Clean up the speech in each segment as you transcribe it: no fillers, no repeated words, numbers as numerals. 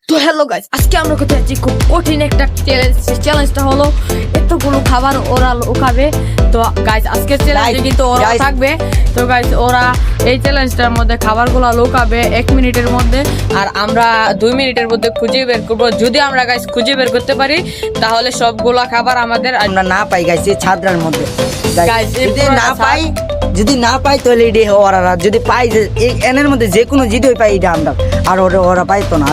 তো hello guys, আজকে আমরা করতে যাচ্ছি খুব কঠিন একটা চ্যালেঞ্জটা হলো এতগুলো খাবার ওরা লুকাবে। তো গাইস আজকের চ্যালেঞ্জে কিন্তু ওরা থাকবে। তো গাইস ওরা এই চ্যালেঞ্জটার মধ্যে খাবারগুলো লুকাবে 1 মিনিটের মধ্যে, আর আমরা 2 মিনিটের মধ্যে খুঁজে বের করবো। যদি আমরা গাইস খুঁজে বের করতে পারি তাহলে সবগুলা খাবার আমাদের। আমরা না পাই গাইস এই ছাদরার মধ্যে গাইস যদি না পাই তাহলে এডি ওরা, যদি পাই যে এনের মধ্যে যে কোনো জিদই পাই এটা আমরা, আর ওরা পাইতো না।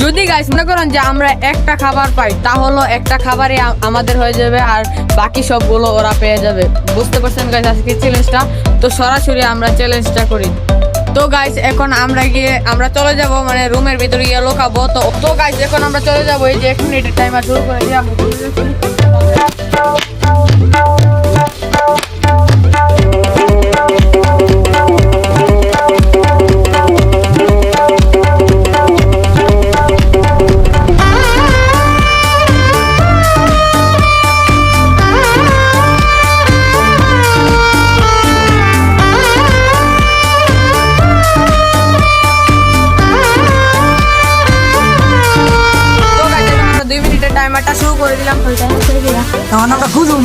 যদি গাইস মনে করেন যে আমরা একটা খাবার পাই তাহলে একটা খাবারে আমাদের হয়ে যাবে, আর বাকি সবগুলো ওরা পেয়ে যাবে। বুঝতে পারছেন গাইস আজকে চ্যালেঞ্জটা? তো সরাসরি আমরা চ্যালেঞ্জটা করি। তো গাইস এখন আমরা চলে যাব, মানে রুমের ভিতরে গিয়ে লুকাবো। তো গাইস এখন আমরা চলে যাব, এই যে 1 মিনিটের টাইমার শুরু করে দিই আমরা। টাইমারটা শুরু করে দিলাম। তখন আমরা খুঁজুন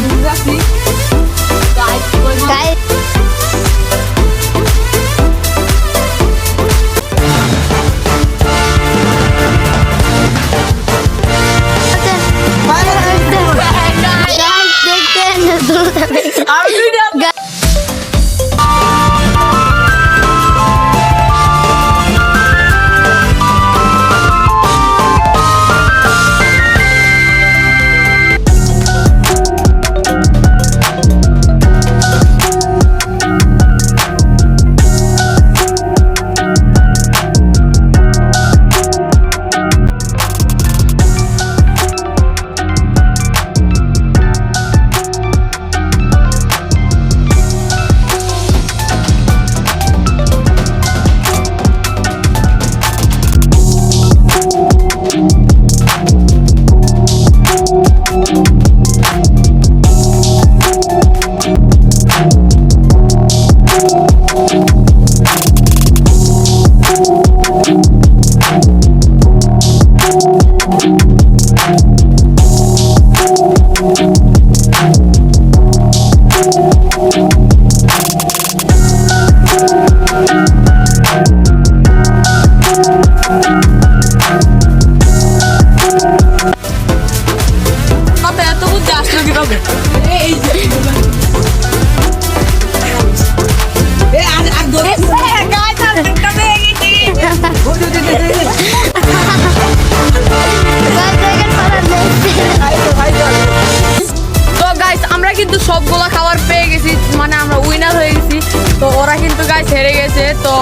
কিন্তু সবগুলা খাবার পেয়ে গেছি, মানে আমরা উইনার হয়ে গেছি। তো ওরা কিন্তু গাইস হেরে গেছে। তো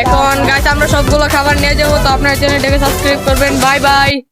এখন গাইস আমরা সবগুলো খাবার নিয়ে যাবো। তো আপনার চ্যানেলটাকে সাবস্ক্রাইব করবেন। Bye bye.